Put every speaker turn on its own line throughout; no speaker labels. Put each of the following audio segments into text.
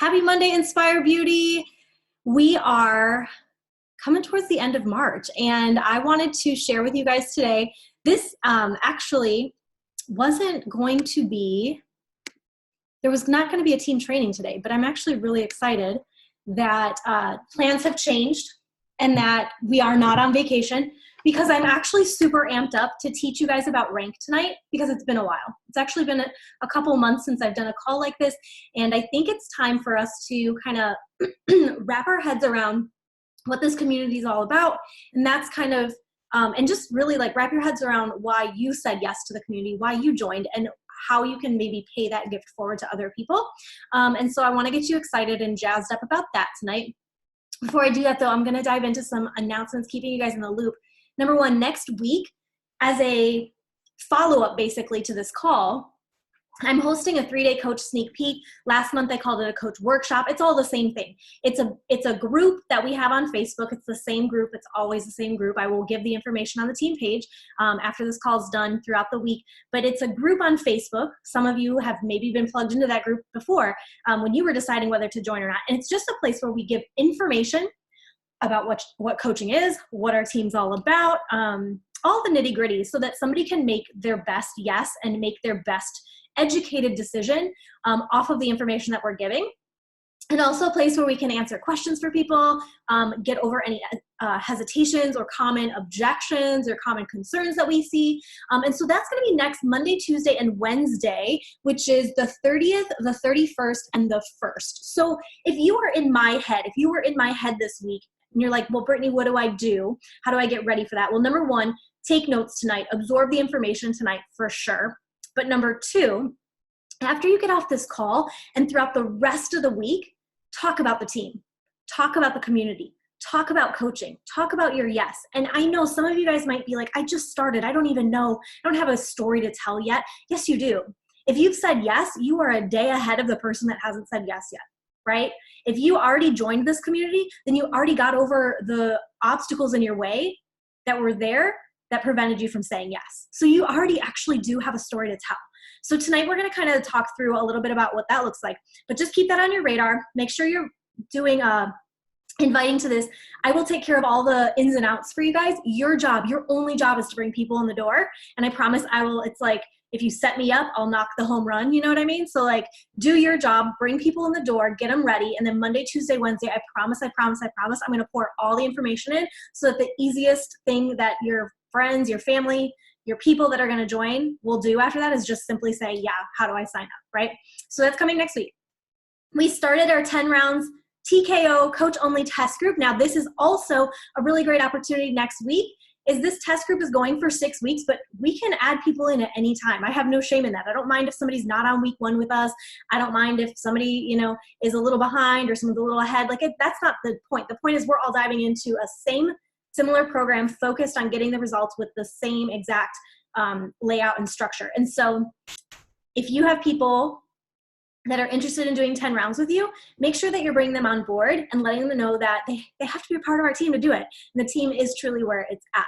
Happy Monday, Inspire Beauty. We are coming towards the end of March, and I wanted to share with you guys today. This actually wasn't going to be, there was not going to be a team training today, but I'm actually really excited that plans have changed and that we are not on vacation, because I'm actually super amped up to teach you guys about rank tonight, because it's been a while. It's actually been a couple months since I've done a call like this, and I think it's time for us to kind of wrap our heads around what this community is all about. And that's kind of, and just really like wrap your heads around why you said yes to the community, why you joined, and how you can maybe pay that gift forward to other people. And so I want to get you excited and jazzed up about that tonight. Before I do that though, I'm going to dive into some announcements, keeping you guys in the loop. Number one, next week, as a follow-up basically to this call, I'm hosting a 3-day coach sneak peek. Last month I called it a coach workshop. It's all the same thing. It's a group that we have on Facebook. It's the same group. It's always the same group. I will give the information on the team page after this call is done throughout the week. But it's a group on Facebook. Some of you have maybe been plugged into that group before when you were deciding whether to join or not. And it's just a place where we give information about what coaching is, what our team's all about, all the nitty gritty, so that somebody can make their best yes and make their best educated decision off of the information that we're giving. And also a place where we can answer questions for people, get over any hesitations or common objections or common concerns that we see. And so that's going to be next Monday, Tuesday, and Wednesday, which is the 30th, the 31st, and the 1st. So if you are in my head, if you were in my head this week, and you're like, well, Brittany, what do I do? How do I get ready for that? Well, number one, take notes tonight. Absorb the information tonight for sure. But number two, after you get off this call and throughout the rest of the week, talk about the team, talk about the community, talk about coaching, talk about your yes. And I know some of you guys might be like, I just started. I don't even know. I don't have a story to tell yet. Yes, you do. If you've said yes, you are a day ahead of the person that hasn't said yes yet. Right? If you already joined this community, then you already got over the obstacles in your way that were there that prevented you from saying yes. So you already actually do have a story to tell. So tonight we're going to kind of talk through a little bit about what that looks like, but just keep that on your radar. Make sure you're doing inviting to this. I will take care of all the ins and outs for you guys. Your job, your only job is to bring people in the door. And I promise I will, it's like, if you set me up, I'll knock the home run, you know what I mean? So like, do your job, bring people in the door, get them ready, and then Monday, Tuesday, Wednesday, I promise, I'm gonna pour all the information in so that the easiest thing that your friends, your family, your people that are gonna join will do after that is just simply say, yeah, how do I sign up, right? So that's coming next week. We started our 10 rounds TKO coach only test group. Now this is also a really great opportunity next week. Is this test group is going for 6 weeks, but we can add people in at any time. I have no shame in that. I don't mind if somebody's not on week 1 with us. I don't mind if somebody, you know, is a little behind or someone's a little ahead. Like that's not the point. The point is we're all diving into a similar program focused on getting the results with the same exact layout and structure. And so if you have people that are interested in doing 10 rounds with you, make sure that you're bringing them on board and letting them know that they have to be a part of our team to do it. And the team is truly where it's at.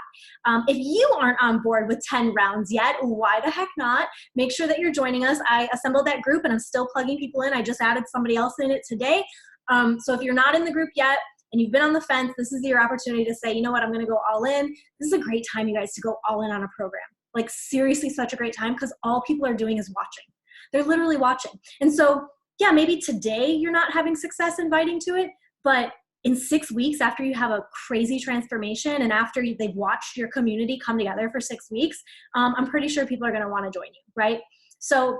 If you aren't on board with 10 rounds yet, why the heck not? Make sure that you're joining us. I assembled that group and I'm still plugging people in. I just added somebody else in it today. So if you're not in the group yet and you've been on the fence, this is your opportunity to say, you know what, I'm gonna go all in. This is a great time, you guys, to go all in on a program. Like seriously, such a great time, because all people are doing is watching. They're literally watching. And so, yeah, maybe today you're not having success inviting to it, but in 6 weeks after you have a crazy transformation and after they've watched your community come together for 6 weeks, I'm pretty sure people are going to want to join you, right? So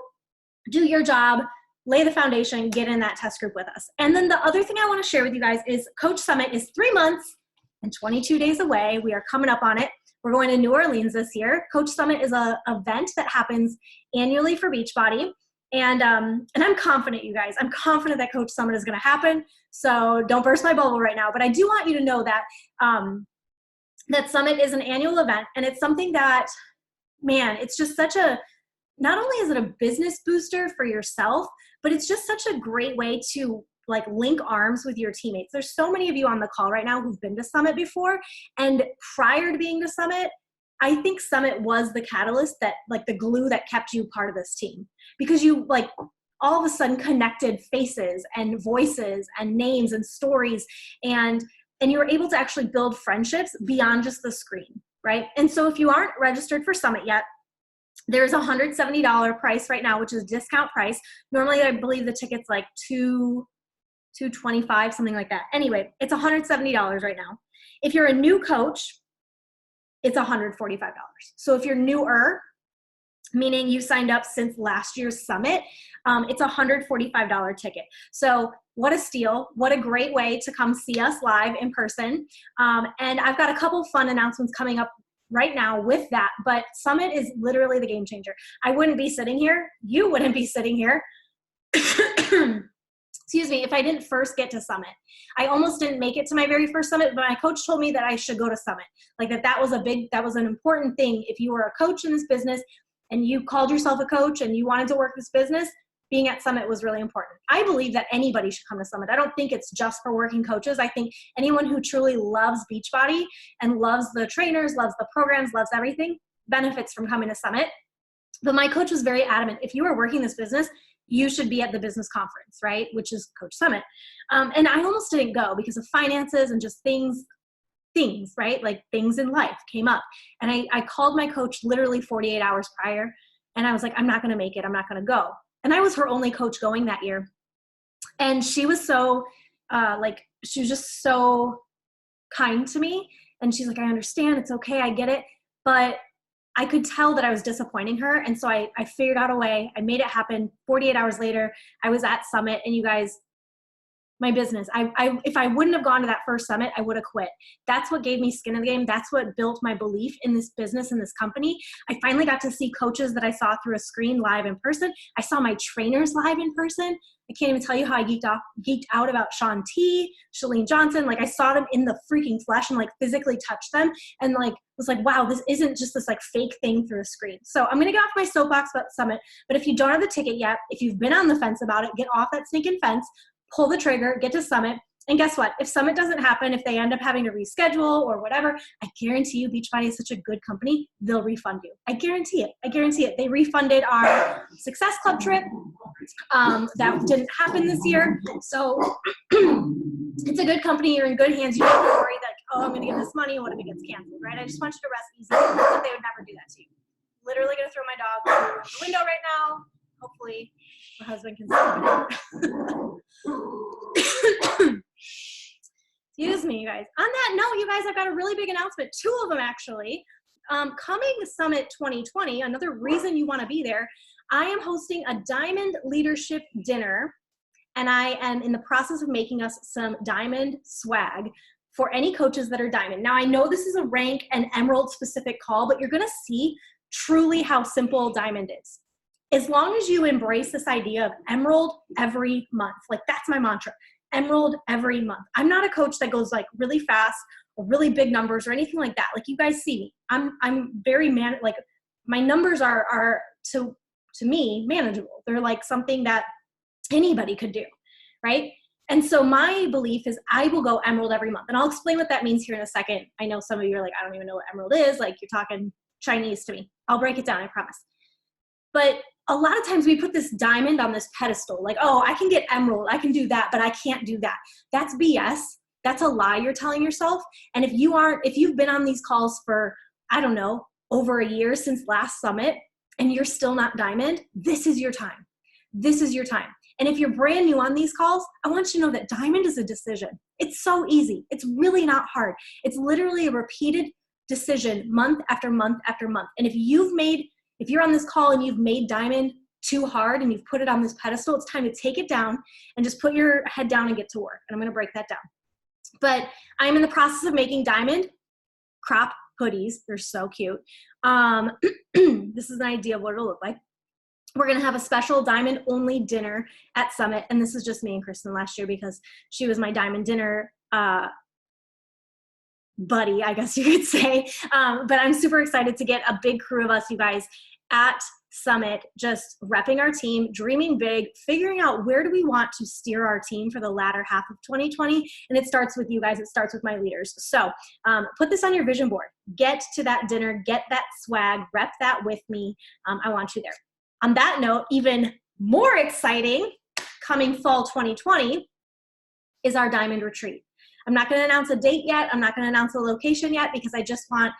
do your job, lay the foundation, get in that test group with us. And then the other thing I want to share with you guys is Coach Summit is 3 months and 22 days away. We are coming up on it. We're going to New Orleans this year. Coach Summit is an event that happens annually for Beachbody. And I'm confident, you guys. I'm confident that Coach Summit is going to happen. So don't burst my bubble right now. But I do want you to know that that Summit is an annual event. And it's something that, man, it's just such a, not only is it a business booster for yourself, but it's just such a great way to like link arms with your teammates. There's so many of you on the call right now who've been to Summit before. And prior to being to Summit, I think Summit was the catalyst that, like the glue that kept you part of this team, because you like all of a sudden connected faces and voices and names and stories, and you were able to actually build friendships beyond just the screen, right? And so if you aren't registered for Summit yet, there's a $170 price right now, which is a discount price. Normally, I believe the ticket's like $225, something like that. Anyway, it's $170 right now. If you're a new coach, it's $145. So if you're newer, meaning you signed up since last year's summit, it's a $145 ticket. So what a steal. What a great way to come see us live in person. And I've got a couple fun announcements coming up right now with that, but Summit is literally the game changer. I wouldn't be sitting here. You wouldn't be sitting here. Excuse me, if I didn't first get to Summit. I almost didn't make it to my very first Summit, but my coach told me that I should go to Summit. Like that was an important thing. If you were a coach in this business and you called yourself a coach and you wanted to work this business, being at Summit was really important. I believe that anybody should come to Summit. I don't think it's just for working coaches. I think anyone who truly loves Beachbody and loves the trainers, loves the programs, loves everything, benefits from coming to Summit. But my coach was very adamant. If you are working this business, you should be at the business conference, right? Which is Coach Summit. And I almost didn't go because of finances and just things, right? Like things in life came up. And I called my coach literally 48 hours prior. And I was like, I'm not going to make it. I'm not going to go. And I was her only coach going that year. And she was so, she was just so kind to me. And she's like, I understand. It's okay. I get it. But I could tell that I was disappointing her. And so I figured out a way. I made it happen. 48 hours later, I was at Summit, and you guys, my business, if I wouldn't have gone to that first Summit, I would have quit. That's what gave me skin in the game. That's what built my belief in this business and this company. I finally got to see coaches that I saw through a screen live in person. I saw my trainers live in person. I can't even tell you how I geeked out about Shaun T, Chalene Johnson. Like I saw them in the freaking flesh and like physically touched them and like was like, wow, this isn't just this like fake thing through a screen. So I'm going to get off my soapbox about Summit. But if you don't have the ticket yet, if you've been on the fence about it, get off that sneaking fence, pull the trigger, get to Summit. And guess what? If Summit doesn't happen, if they end up having to reschedule or whatever, I guarantee you Beachbody is such a good company, they'll refund you. I guarantee it. I guarantee it. They refunded our Success Club trip. That didn't happen this year. So it's a good company. You're in good hands. You don't have to worry that, oh, I'm going to get this money. What if it gets canceled, right? I just want you to rest easy. But they would never do that to you. Literally going to throw my dog through the window right now. Hopefully my husband can see it. Excuse me, you guys. On that note, you guys, I've got a really big announcement. 2 of them, actually. Coming Summit 2020, another reason you want to be there, I am hosting a Diamond Leadership Dinner, and I am in the process of making us some Diamond swag for any coaches that are Diamond. Now, I know this is a rank and Emerald specific call, but you're going to see truly how simple Diamond is. As long as you embrace this idea of Emerald every month, like that's my mantra. Emerald every month. I'm not a coach that goes like really fast or really big numbers or anything like that. Like you guys see me. I'm very like my numbers are to me manageable. They're like something that anybody could do, right? And so my belief is I will go Emerald every month. And I'll explain what that means here in a second. I know some of you are like, I don't even know what Emerald is. Like you're talking Chinese to me. I'll break it down, I promise. But a lot of times we put this diamond on this pedestal, like, oh, I can get Emerald, I can do that, but I can't do that. That's BS. That's a lie you're telling yourself. And if you've been on these calls for, I don't know, over a year since last Summit, and you're still not Diamond, this is your time. This is your time. And if you're brand new on these calls, I want you to know that Diamond is a decision. It's so easy. It's really not hard. It's literally a repeated decision month after month after month. And if you're on this call and you've made Diamond too hard and you've put it on this pedestal, it's time to take it down and just put your head down and get to work. And I'm going to break that down. But I'm in the process of making Diamond crop hoodies. They're so cute. This is an idea of what it'll look like. We're going to have a special Diamond only dinner at Summit. And this is just me and Kristen last year because she was my Diamond dinner buddy, I guess you could say. But I'm super excited to get a big crew of us, you guys, at Summit, just repping our team, dreaming big, figuring out where do we want to steer our team for the latter half of 2020. And it starts with you guys. It starts with my leaders. So put this on your vision board. Get to that dinner. Get that swag. Rep that with me. I want you there. On that note, even more exciting, coming fall 2020, is our Diamond Retreat. I'm not going to announce a date yet. I'm not going to announce a location yet because I just want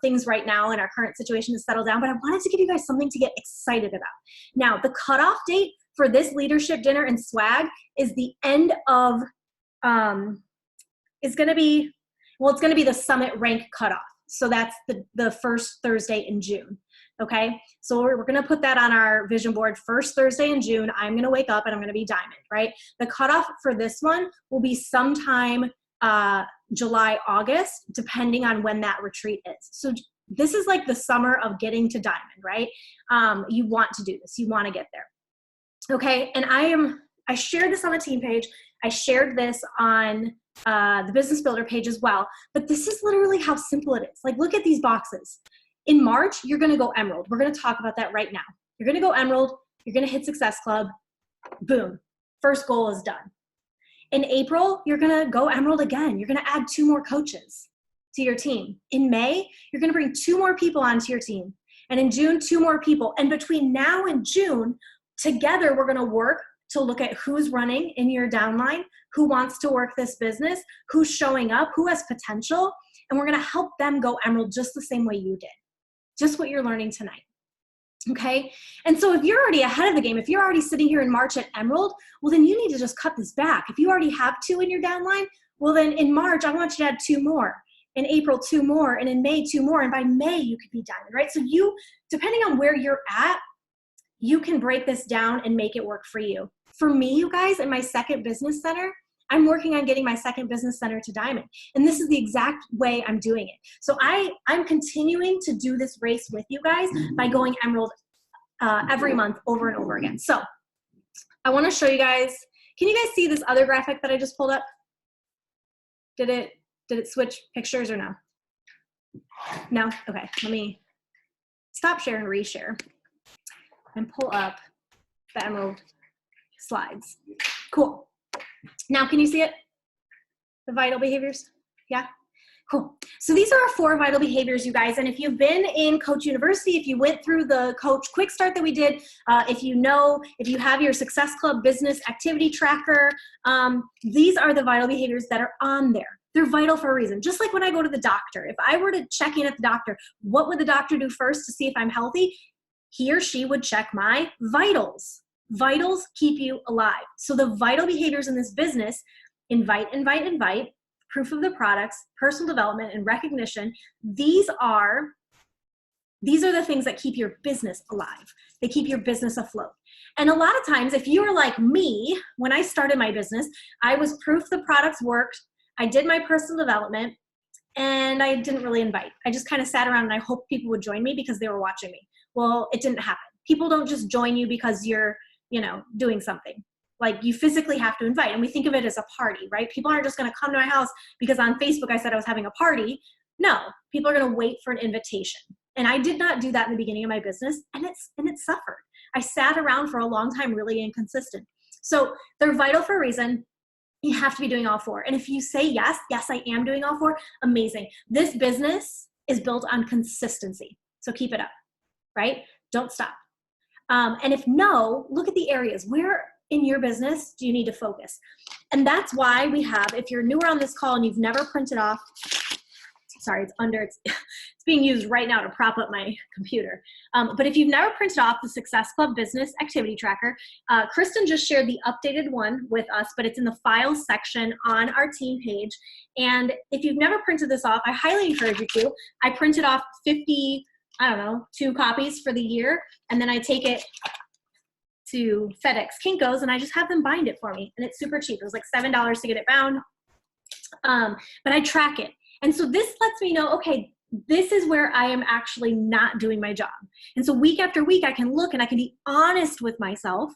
things right now in our current situation to settle down. But I wanted to give you guys something to get excited about. Now, the cutoff date for this leadership dinner and swag is the end of, it's going to be the Summit Rank cutoff. So that's the first Thursday in June. Okay, so we're going to put that on our vision board. First Thursday in June, I'm going to wake up and I'm going to be Diamond, right? The cutoff for this one will be sometime July, August, depending on when that retreat is. So this is like the summer of getting to Diamond, right? You want to do this. You want to get there. Okay, and I shared this on the team page. I shared this on the Business Builder page as well. But this is literally how simple it is. Like, look at these boxes. In March, you're going to go Emerald. We're going to talk about that right now. You're going to go Emerald. You're going to hit Success Club. Boom. First goal is done. In April, you're going to go Emerald again. You're going to add 2 more coaches to your team. In May, you're going to bring 2 more people onto your team. And in June, 2 more people. And between now and June, together, we're going to work to look at who's running in your downline, who wants to work this business, who's showing up, who has potential. And we're going to help them go Emerald just the same way you did. Just what you're learning tonight, okay? And so if you're already ahead of the game, if you're already sitting here in March at Emerald, well, then you need to just cut this back. If you already have 2 in your downline, well, then in March, I want you to add 2 more. In April, 2 more. And in May, 2 more. And by May, you could be Diamond, right? So you, depending on where you're at, you can break this down and make it work for you. For me, you guys, in my second business center, I'm working on getting my second business center to Diamond. And this is the exact way I'm doing it. So I'm continuing to do this race with you guys by going Emerald every month over and over again. So I want to show you guys, can you guys see this other graphic that I just pulled up? Did it switch pictures or no? No? Okay, let me stop share and reshare and pull up the Emerald slides. Cool. Now, can you see it? The vital behaviors? Yeah? Cool. So these are our 4 vital behaviors, you guys. And if you've been in Coach University, if you went through the Coach Quick Start that we did, if you have your Success Club business activity tracker, these are the vital behaviors that are on there. They're vital for a reason. Just like when I go to the doctor, if I were to check in at the doctor, what would the doctor do first to see if I'm healthy? He or she would check my vitals. Vitals keep you alive. So the vital behaviors in this business, invite, proof of the products, personal development, and recognition, these are the things that keep your business alive. They keep your business afloat. And a lot of times, if you were like me, when I started my business, I was proof the products worked, I did my personal development, and I didn't really invite. I just kind of sat around and I hoped people would join me because they were watching me. Well, it didn't happen. People don't just join you because you're doing something. Like, you physically have to invite. And we think of it as a party, right? People aren't just going to come to my house because on Facebook I said I was having a party. No, people are going to wait for an invitation. And I did not do that in the beginning of my business, and it suffered. I sat around for a long time, really inconsistent. So they're vital for a reason. You have to be doing all 4. And if you say yes, I am doing all 4, amazing. This business is built on consistency. So keep it up, right? Don't stop. And if no, look at the areas. Where in your business do you need to focus? And that's why we have, if you're newer on this call and you've never printed off, sorry, it's being used right now to prop up my computer. But if you've never printed off the Success Club Business Activity Tracker, Kristen just shared the updated one with us, but it's in the files section on our team page. And if you've never printed this off, I highly encourage you to. I printed off 2 copies for the year, and then I take it to FedEx Kinko's and I just have them bind it for me, and it's super cheap. It was like $7 to get it bound, but I track it. And so this lets me know, okay, this is where I am actually not doing my job. And so week after week, I can look and I can be honest with myself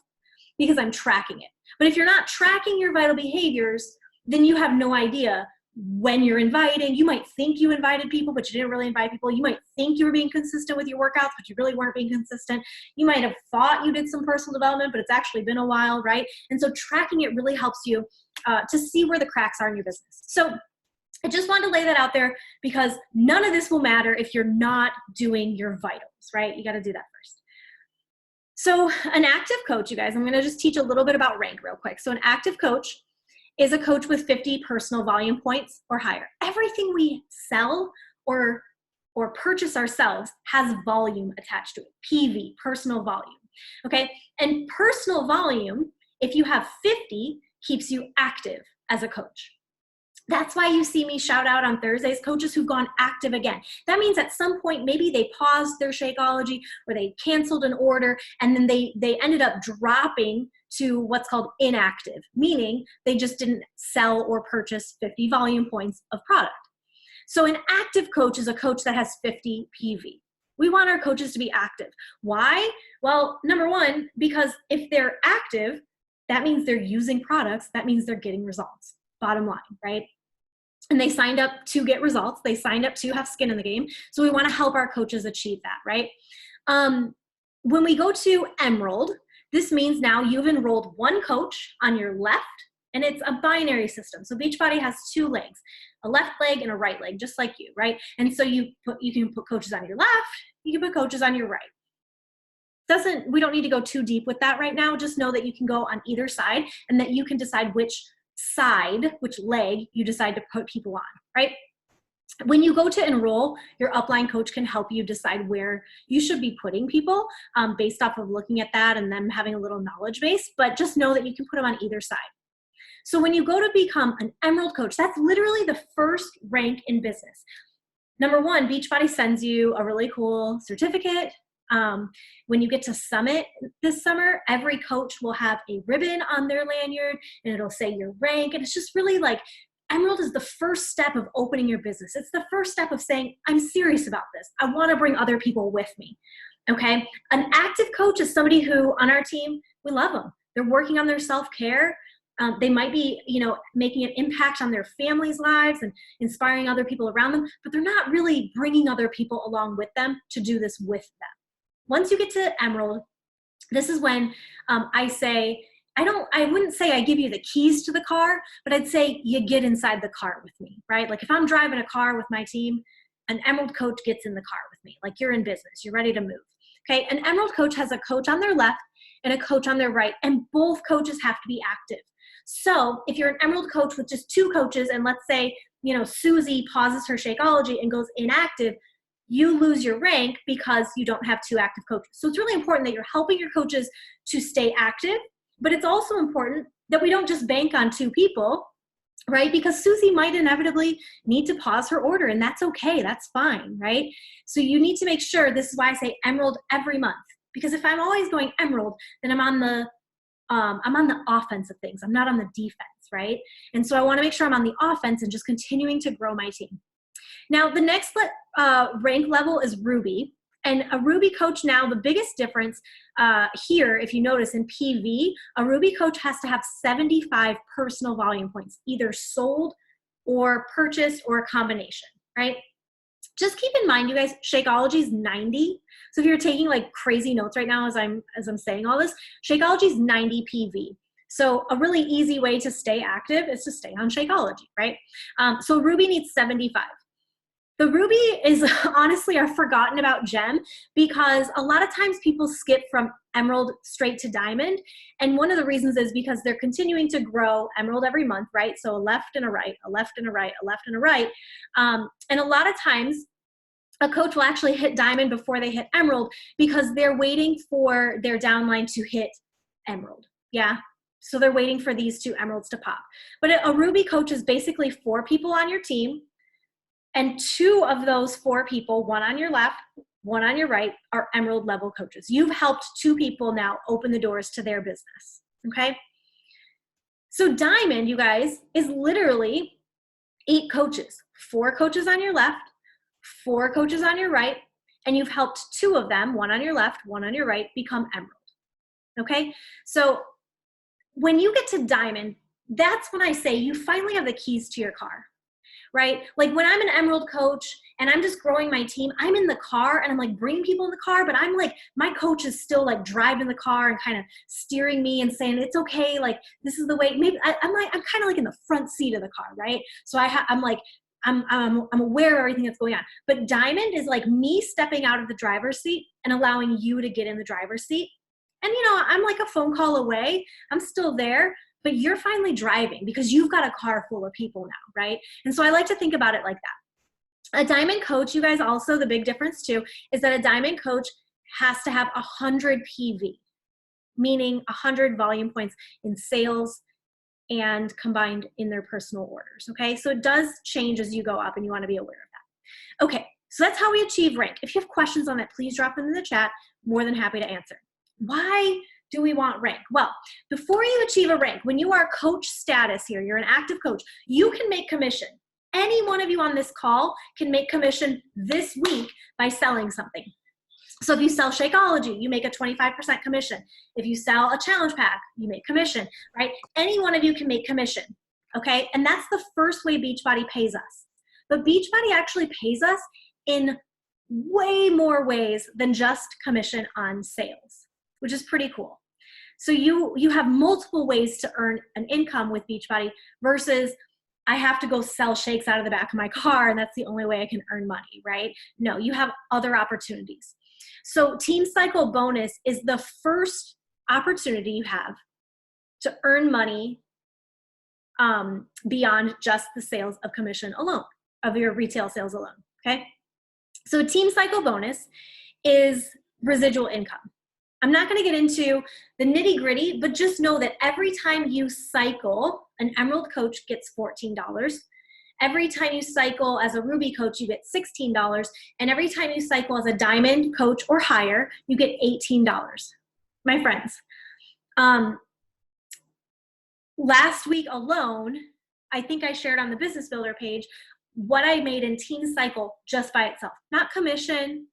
because I'm tracking it. But if you're not tracking your vital behaviors, then you have no idea when you're inviting. You might think you invited people, but you didn't really invite people. You might think you were being consistent with your workouts, but you really weren't being consistent. You might have thought you did some personal development, but it's actually been a while, right? And so tracking it really helps you to see where the cracks are in your business. So I just wanted to lay that out there because none of this will matter if you're not doing your vitals, right? You got to do that first. So an active coach, you guys, I'm going to just teach a little bit about rank real quick. So an active coach is a coach with 50 personal volume points or higher. Everything we sell or purchase ourselves has volume attached to it. PV, personal volume. Okay. And personal volume, if you have 50, keeps you active as a coach. That's why you see me shout out on Thursdays coaches who've gone active again. That means at some point, maybe they paused their Shakeology or they canceled an order, and then they ended up dropping to what's called inactive, meaning they just didn't sell or purchase 50 volume points of product. So an active coach is a coach that has 50 PV. We want our coaches to be active. Why? Well, number one, because if they're active, that means they're using products. That means they're getting results. Bottom line, right? And they signed up to get results. They signed up to have skin in the game. So we want to help our coaches achieve that, right? When we go to Emerald, this means now you've enrolled one coach on your left, and it's a binary system. So Beachbody has two legs, a left leg and a right leg, just like you, right? And so you can put coaches on your left, you can put coaches on your right. We don't need to go too deep with that right now. Just know that you can go on either side and that you can decide which leg you decide to put people on, right? When you go to enroll, your upline coach can help you decide where you should be putting people based off of looking at that and them having a little knowledge base, but just know that you can put them on either side. So when you go to become an Emerald coach, that's literally the first rank in business. Number one, Beachbody sends you a really cool certificate. When you get to Summit this summer, every coach will have a ribbon on their lanyard and it'll say your rank. And it's just really like, Emerald is the first step of opening your business. It's the first step of saying, I'm serious about this. I want to bring other people with me. Okay. An active coach is somebody who on our team, we love them. They're working on their self-care. They might be, making an impact on their families' lives and inspiring other people around them, but they're not really bringing other people along with them to do this with them. Once you get to Emerald, this is when I say, I wouldn't say I give you the keys to the car, but I'd say you get inside the car with me, right? Like if I'm driving a car with my team, an Emerald coach gets in the car with me. Like you're in business, you're ready to move. Okay, an Emerald coach has a coach on their left and a coach on their right, and both coaches have to be active. So if you're an Emerald coach with just two coaches, and let's say, Susie pauses her Shakeology and goes inactive, you lose your rank because you don't have two active coaches. So it's really important that you're helping your coaches to stay active, but it's also important that we don't just bank on two people, right? Because Susie might inevitably need to pause her order, and that's okay, that's fine, right? So you need to make sure, this is why I say Emerald every month, because if I'm always going Emerald, then I'm on the offense of things. I'm not on the defense, right? And so I want to make sure I'm on the offense and just continuing to grow my team. Now, the next rank level is Ruby. And a Ruby coach now, the biggest difference here, if you notice in PV, a Ruby coach has to have 75 personal volume points, either sold or purchased or a combination, right? Just keep in mind, you guys, Shakeology is 90. So if you're taking like crazy notes right now as I'm saying all this, Shakeology is 90 PV. So a really easy way to stay active is to stay on Shakeology, right? So Ruby needs 75. The Ruby is honestly a forgotten about gem because a lot of times people skip from Emerald straight to Diamond. And one of the reasons is because they're continuing to grow Emerald every month, right? So a left and a right, a left and a right, a left and a right. And a lot of times a coach will actually hit Diamond before they hit Emerald because they're waiting for their downline to hit Emerald. Yeah. So they're waiting for these two Emeralds to pop. But a Ruby coach is basically 4 people on your team. And 2 of those 4 people, one on your left, one on your right, are Emerald level coaches. You've helped 2 people now open the doors to their business, okay? So Diamond, you guys, is literally 8 coaches. 4 coaches on your left, 4 coaches on your right, and you've helped 2 of them, one on your left, one on your right, become Emerald, okay? So when you get to Diamond, that's when I say you finally have the keys to your car. Right? Like when I'm an Emerald coach and I'm just growing my team, I'm in the car and I'm like bringing people in the car, but I'm like, my coach is still like driving the car and kind of steering me and saying, it's okay. Like, this is the way, maybe I'm kind of like in the front seat of the car. Right? So I'm aware of everything that's going on, but Diamond is like me stepping out of the driver's seat and allowing you to get in the driver's seat And I'm like a phone call away. I'm still there, but you're finally driving because you've got a car full of people now, right? And so I like to think about it like that. A diamond coach, you guys, also the big difference too, is that a diamond coach has to have 100 PV, meaning 100 volume points in sales and combined in their personal orders, okay? So it does change as you go up, and you wanna be aware of that. Okay, so that's how we achieve rank. If you have questions on that, please drop them in the chat. More than happy to answer. Why do we want rank? Well, before you achieve a rank, when you are coach status here, you're an active coach, you can make commission. Any one of you on this call can make commission this week by selling something. So if you sell Shakeology, you make a 25% commission. If you sell a challenge pack, you make commission, right? Any one of you can make commission, okay? And that's the first way Beachbody pays us. But Beachbody actually pays us in way more ways than just commission on sales, which is pretty cool. So you have multiple ways to earn an income with Beachbody versus I have to go sell shakes out of the back of my car and that's the only way I can earn money, right? No, you have other opportunities. So Team Cycle Bonus is the first opportunity you have to earn money beyond just the sales of commission alone, of your retail sales alone, okay? So Team Cycle Bonus is residual income. I'm not gonna get into the nitty gritty, but just know that every time you cycle, an Emerald coach gets $14. Every time you cycle as a Ruby coach, you get $16. And every time you cycle as a Diamond coach or higher, you get $18. My friends, last week alone, I think I shared on the Business Builder page what I made in Team Cycle just by itself. Not commission,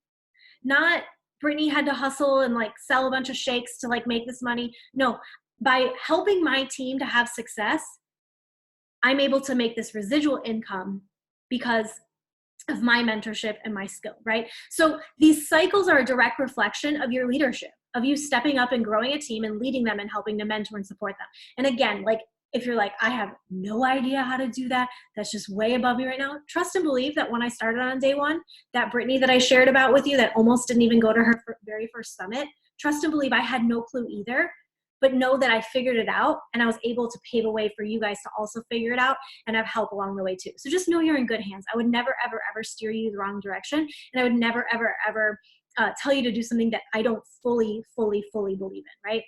not Brittany had to hustle and like sell a bunch of shakes to like make this money. No, by helping my team to have success, I'm able to make this residual income because of my mentorship and my skill, right? So these cycles are a direct reflection of your leadership, of you stepping up and growing a team and leading them and helping to mentor and support them. And again, like if you're like, I have no idea how to do that, that's just way above me right now, trust and believe that when I started on day one, that Brittany that I shared about with you that almost didn't even go to her very first summit, trust and believe I had no clue either. But know that I figured it out and I was able to pave a way for you guys to also figure it out and have help along the way too. So just know you're in good hands. I would never, ever, ever steer you the wrong direction. And I would never, ever, ever tell you to do something that I don't fully believe in, right?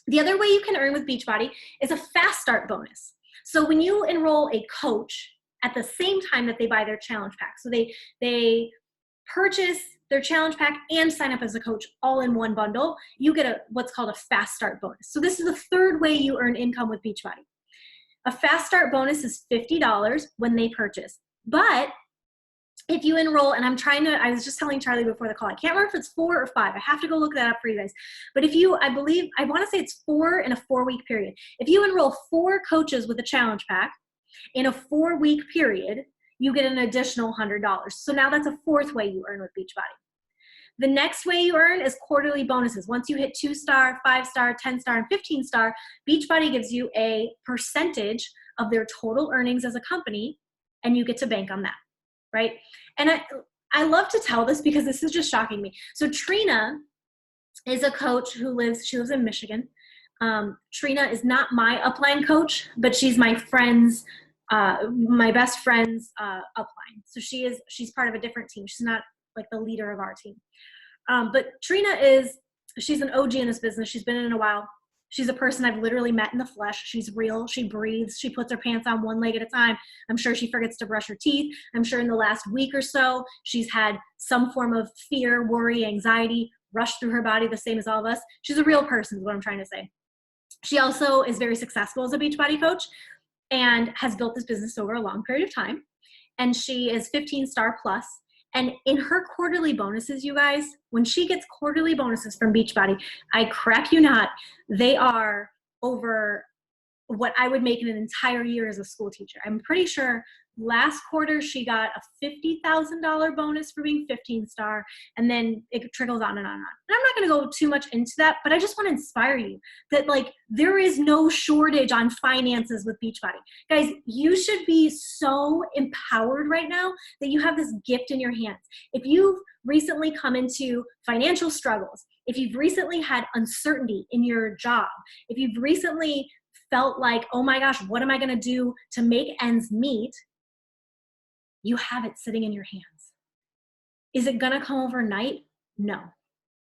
The other way you can earn with Beachbody is a fast start bonus. So when you enroll a coach at the same time that they buy their challenge pack, so they purchase their challenge pack and sign up as a coach all in one bundle, you get what's called a fast start bonus. So this is the third way you earn income with Beachbody. A fast start bonus is $50 when they purchase. But if you enroll, and I was just telling Charlie before the call, I can't remember if it's 4 or 5. I have to go look that up for you guys. But if you, I want to say it's 4 in a 4-week period. If you enroll 4 coaches with a challenge pack in a 4-week period, you get an additional $100. So now that's a 4th way you earn with Beachbody. The next way you earn is quarterly bonuses. Once you hit 2-star, 5-star, 10-star, and 15-star, Beachbody gives you a percentage of their total earnings as a company, and you get to bank on that, right? And I love to tell this because this is just shocking me. So Trina is a coach who lives in Michigan. Trina is not my upline coach, but she's my friend's my best friend's upline. So she's part of a different team. She's not like the leader of our team. But Trina she's an OG in this business. She's been in it a while. She's a person I've literally met in the flesh. She's real. She breathes. She puts her pants on one leg at a time. I'm sure she forgets to brush her teeth. I'm sure in the last week or so, she's had some form of fear, worry, anxiety rush through her body, the same as all of us. She's a real person is what I'm trying to say. She also is very successful as a Beachbody coach and has built this business over a long period of time. And she is 15-star plus. And in her quarterly bonuses, you guys, when she gets quarterly bonuses from Beachbody, I crap you not, they are over what I would make in an entire year as a school teacher. I'm pretty sure last quarter she got a $50,000 bonus for being 15-star, and then it trickles on and on and on. And I'm not going to go too much into that, but I just want to inspire you that like there is no shortage on finances with Beachbody. Guys, you should be so empowered right now that you have this gift in your hands. If you've recently come into financial struggles, if you've recently had uncertainty in your job, if you've recently felt like, oh my gosh, what am I going to do to make ends meet? You have it sitting in your hands. Is it going to come overnight? No.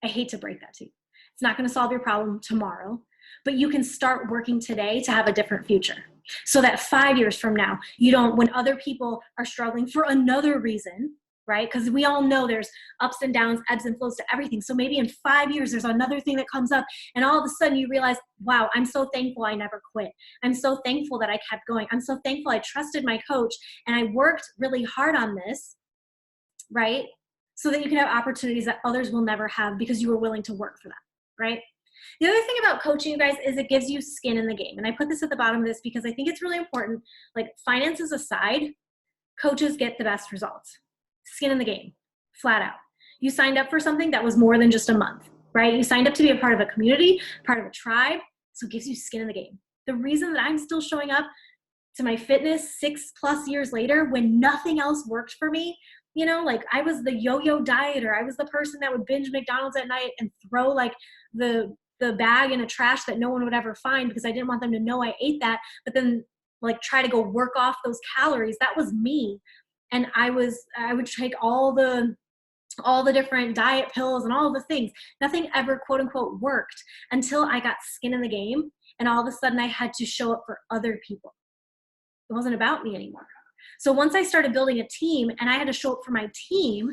I hate to break that to you. It's not going to solve your problem tomorrow, but you can start working today to have a different future. So that 5 years from now, you don't, when other people are struggling for another reason, right? Because we all know there's ups and downs, ebbs and flows to everything. So maybe in 5 years, there's another thing that comes up, and all of a sudden you realize, wow, I'm so thankful I never quit. I'm so thankful that I kept going. I'm so thankful I trusted my coach and I worked really hard on this, right? So that you can have opportunities that others will never have because you were willing to work for them, right? The other thing about coaching, you guys, is it gives you skin in the game. And I put this at the bottom of this because I think it's really important. Like, finances aside, coaches get the best results. Skin in the game, flat out. You signed up for something that was more than just a month, right? You signed up to be a part of a community, part of a tribe, so it gives you skin in the game. The reason that I'm still showing up to my fitness 6+ years later when nothing else worked for me, you know, like I was the yo-yo dieter. I was the person that would binge McDonald's at night and throw like the bag in a trash that no one would ever find because I didn't want them to know I ate that, but then like try to go work off those calories. That was me. And I would take all the different diet pills and all the things. Nothing ever, quote unquote, worked until I got skin in the game. And all of a sudden I had to show up for other people. It wasn't about me anymore. So once I started building a team and I had to show up for my team,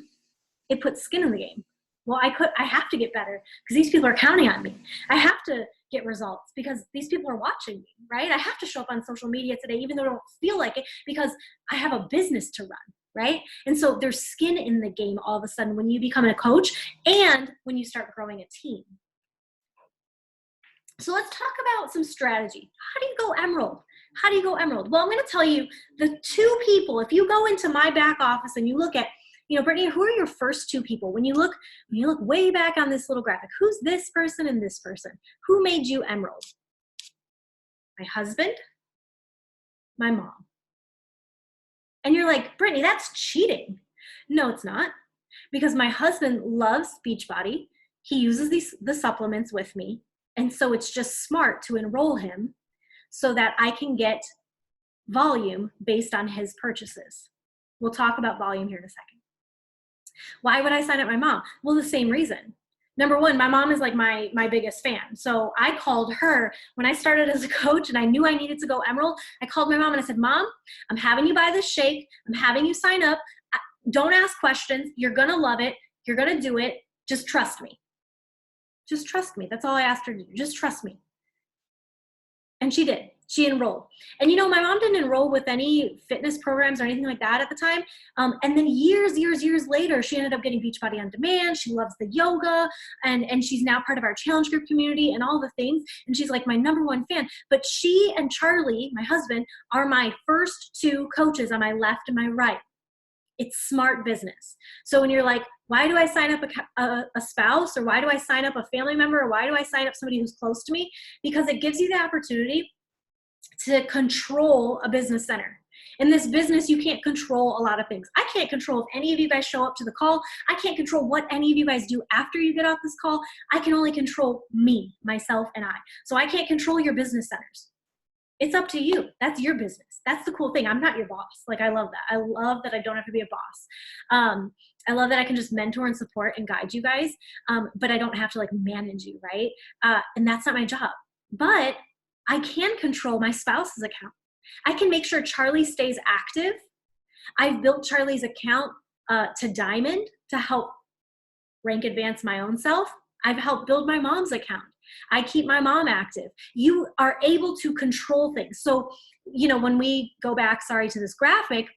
it put skin in the game. Well, I have to get better because these people are counting on me. I have to get results because these people are watching me, right? I have to show up on social media today, even though I don't feel like it, because I have a business to run, right? And so there's skin in the game all of a sudden when you become a coach and when you start growing a team. So let's talk about some strategy. How do you go emerald? How do you go emerald? Well, I'm going to tell you the 2 people. If you go into my back office and you look at, you know, Brittany, who are your first 2 people? When you look way back on this little graphic, who's this person and this person? Who made you emerald? My husband, my mom. And you're like, Brittany, that's cheating. No, it's not. Because my husband loves Beachbody. He uses the supplements with me. And so it's just smart to enroll him so that I can get volume based on his purchases. We'll talk about volume here in a second. Why would I sign up my mom? Well, the same reason. Number one, my mom is like my biggest fan. So I called her when I started as a coach and I knew I needed to go emerald. I called my mom and I said, Mom, I'm having you buy this shake. I'm having you sign up. Don't ask questions. You're going to love it. You're going to do it. Just trust me. Just trust me. That's all I asked her to do. Just trust me. And she did. She enrolled. And you know, my mom didn't enroll with any fitness programs or anything like that at the time. And then years later, she ended up getting Beachbody On Demand. She loves the yoga and she's now part of our challenge group community and all the things. And she's like my #1 fan. But she and Charlie, my husband, are my first 2 coaches on my left and my right. It's smart business. So when you're like, why do I sign up a spouse, or why do I sign up a family member, or why do I sign up somebody who's close to me? Because it gives you the opportunity to control a business center. In this business, you can't control a lot of things. I can't control if any of you guys show up to the call. I can't control what any of you guys do after you get off this call. I can only control me, myself, and I. So I can't control your business centers. It's up to you. That's your business. That's the cool thing. I'm not your boss. Like, I love that. I love that I don't have to be a boss. I love that I can just mentor and support and guide you guys, but I don't have to like manage you, right? And that's not my job. But I can control my spouse's account. I can make sure Charlie stays active. I've built Charlie's account to Diamond to help rank advance my own self. I've helped build my mom's account. I keep my mom active. You are able to control things. So, you know, when we go back, sorry, to this graphic,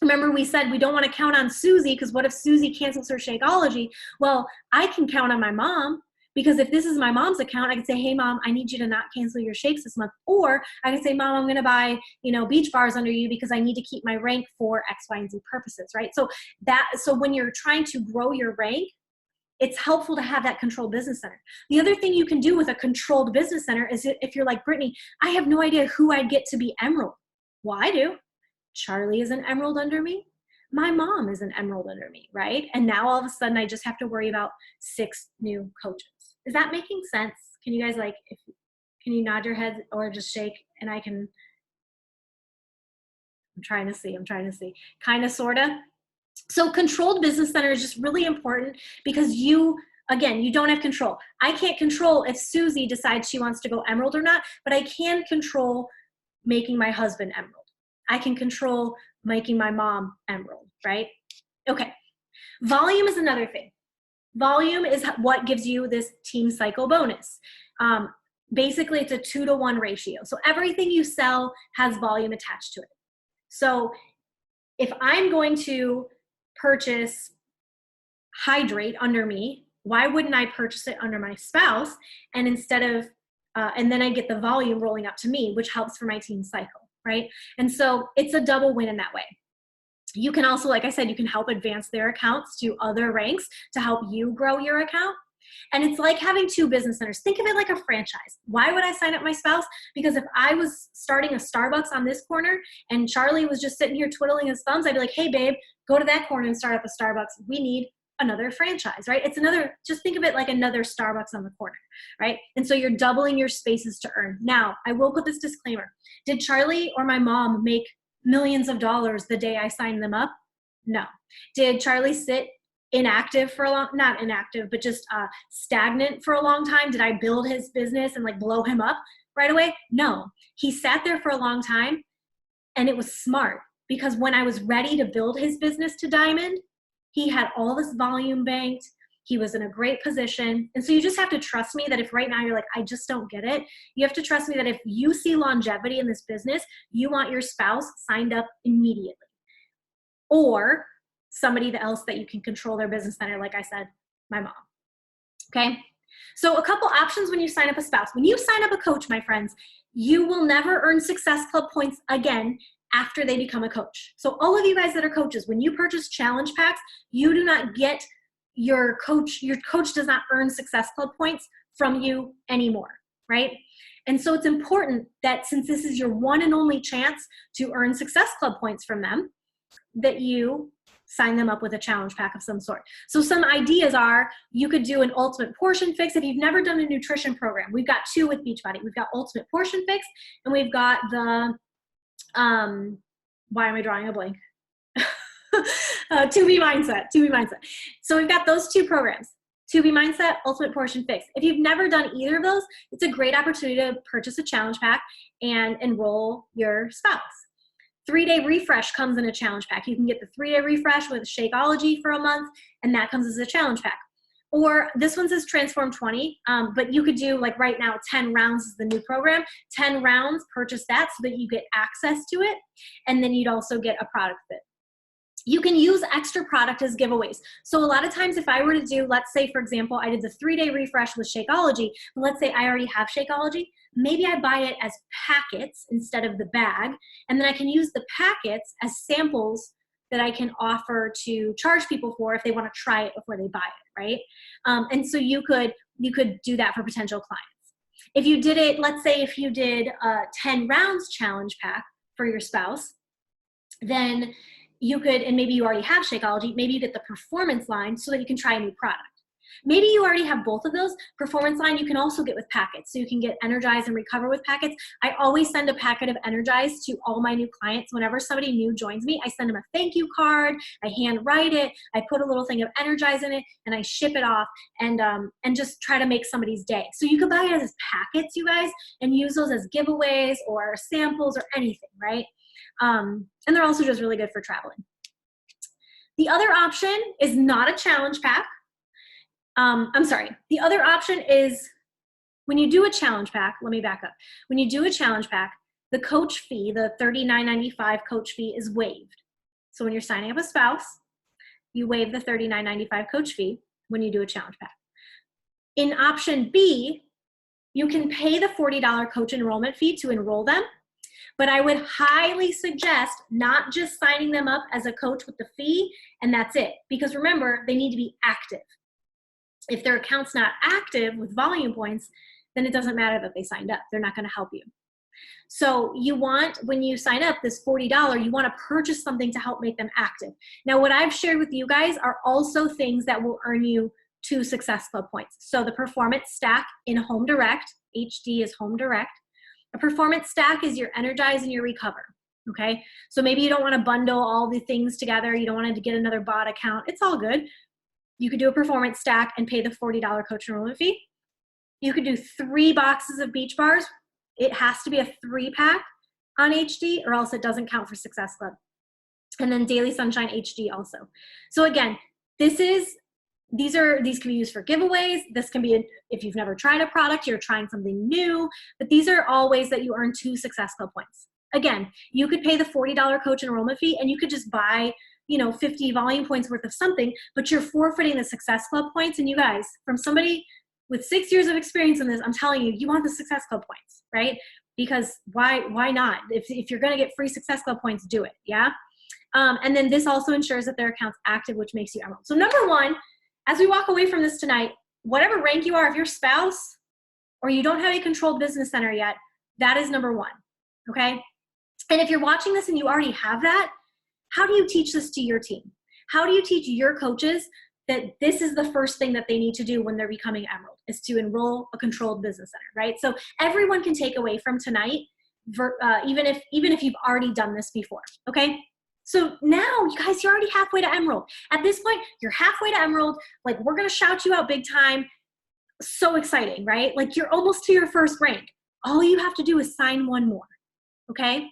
remember we said we don't want to count on Susie because what if Susie cancels her Shakeology? Well, I can count on my mom because if this is my mom's account, I can say, hey, Mom, I need you to not cancel your shakes this month. Or I can say, Mom, I'm going to buy, you know, beach bars under you because I need to keep my rank for X, Y, and Z purposes, right? So when you're trying to grow your rank, it's helpful to have that controlled business center. The other thing you can do with a controlled business center is if you're like, Brittany, I have no idea who I'd get to be emerald. Well, I do. Charlie is an emerald under me. My mom is an emerald under me, right? And now all of a sudden I just have to worry about 6 new coaches. Is that making sense? Can you guys can you nod your head or just shake and I'm trying to see, kind of, sort of. So controlled business center is just really important because again, you don't have control. I can't control if Susie decides she wants to go emerald or not, but I can control making my husband emerald. I can control making my mom emerald, right? Okay. Volume is another thing. Volume is what gives you this team cycle bonus. Basically, it's a 2-to-1 ratio. So everything you sell has volume attached to it. So if I'm going to purchase Hydrate under me, why wouldn't I purchase it under my spouse? And instead of, and then I get the volume rolling up to me, which helps for my team cycle, right? And so it's a double win in that way. You can also, like I said, you can help advance their accounts to other ranks to help you grow your account. And it's like having 2 business centers. Think of it like a franchise. Why would I sign up my spouse? Because if I was starting a Starbucks on this corner and Charlie was just sitting here twiddling his thumbs, I'd be like, hey, babe, go to that corner and start up a Starbucks. We need another franchise, right? It's another, just think of it like another Starbucks on the corner, right? And so you're doubling your spaces to earn. Now, I will put this disclaimer. Did Charlie or my mom make millions of dollars the day I signed them up? No. Did Charlie sit inactive for a long, not inactive, but just stagnant for a long time? Did I build his business and blow him up right away? No. He sat there for a long time, and it was smart because when I was ready to build his business to diamond, he had all this volume banked. He was in a great position. And so you just have to trust me that if right now you're like, I just don't get it, you have to trust me that if you see longevity in this business, you want your spouse signed up immediately. Or somebody else that you can control their business center, like I said, my mom. Okay? So a couple options when you sign up a spouse. When you sign up a coach, my friends, you will never earn Success Club points again after they become a coach. So all of you guys that are coaches, when you purchase challenge packs, you do not get your coach does not earn Success Club points from you anymore, right? And so it's important that since this is your one and only chance to earn Success Club points from them, that you sign them up with a challenge pack of some sort. So some ideas are, you could do an ultimate portion fix. If you've never done a nutrition program, we've got 2 with Beachbody. We've got ultimate portion fix, and we've got the, why am I drawing a blank? 2B mindset. So we've got those 2 programs, 2B mindset, ultimate portion fix. If you've never done either of those, it's a great opportunity to purchase a challenge pack and enroll your spouse. 3-day refresh comes in a challenge pack. You can get the 3-day refresh with Shakeology for a month, and that comes as a challenge pack. Or this one says Transform 20, but you could do, like right now, 10 rounds is the new program. 10 rounds, purchase that so that you get access to it, and then you'd also get a product fit. You can use extra product as giveaways. So a lot of times if I were to do, let's say, for example, I did the 3-day refresh with Shakeology, but let's say I already have Shakeology, maybe I buy it as packets instead of the bag, and then I can use the packets as samples that I can offer to charge people for if they want to try it before they buy it, right? And so you could do that for potential clients. If you did it, let's say if you did a 10 rounds challenge pack for your spouse, then you could, and maybe you already have Shakeology, maybe you get the performance line so that you can try a new product. Maybe you already have both of those. Performance line you can also get with packets. So you can get Energize and Recover with packets. I always send a packet of Energize to all my new clients. Whenever somebody new joins me, I send them a thank you card, I hand write it, I put a little thing of Energize in it, and I ship it off and just try to make somebody's day. So you could buy it as packets, you guys, and use those as giveaways or samples or anything, right? And they're also just really good for traveling. The other option is not a challenge pack. The other option is when you do a challenge pack, let me back up. When you do a challenge pack, the coach fee, the $39.95 coach fee is waived. So when you're signing up a spouse, you waive the $39.95 coach fee when you do a challenge pack. In option B, you can pay the $40 coach enrollment fee to enroll them, but I would highly suggest not just signing them up as a coach with the fee and that's it. Because remember, they need to be active. If their account's not active with volume points, then it doesn't matter that they signed up. They're not going to help you. So you want, when you sign up this $40, you want to purchase something to help make them active. Now, what I've shared with you guys are also things that will earn you 2 Success Club points. So the performance stack in Home Direct, HD is Home Direct. A performance stack is your energize and your recover. Okay, so maybe you don't want to bundle all the things together. You don't want to get another bot account. It's all good. You could do a performance stack and pay the $40 coach enrollment fee. You could do 3 boxes of Beach Bars. It has to be a 3-pack on HD or else it doesn't count for Success Club. And then Daily Sunshine HD also. So again, these can be used for giveaways. This can be, if you've never tried a product, you're trying something new, but these are all ways that you earn 2 Success Club points. Again, you could pay the $40 coach enrollment fee and you could just buy, 50 volume points worth of something, but you're forfeiting the Success Club points. And you guys, from somebody with 6 years of experience in this, I'm telling you, you want the Success Club points, right? Because why not? If you're going to get free Success Club points, do it. Yeah. And then this also ensures that their account's active, which makes you emerald. So number one, as we walk away from this tonight, whatever rank you are, if you're spouse or you don't have a controlled business center yet, that is number one. Okay. And if you're watching this and you already have that, how do you teach this to your team? How do you teach your coaches that this is the first thing that they need to do when they're becoming emerald, is to enroll a controlled business center, right? So everyone can take away from tonight, even if you've already done this before, okay? So now, you guys, you're already halfway to emerald. At this point, you're halfway to emerald. Like, we're going to shout you out big time. So exciting, right? Like, you're almost to your first rank. All you have to do is sign one more, okay?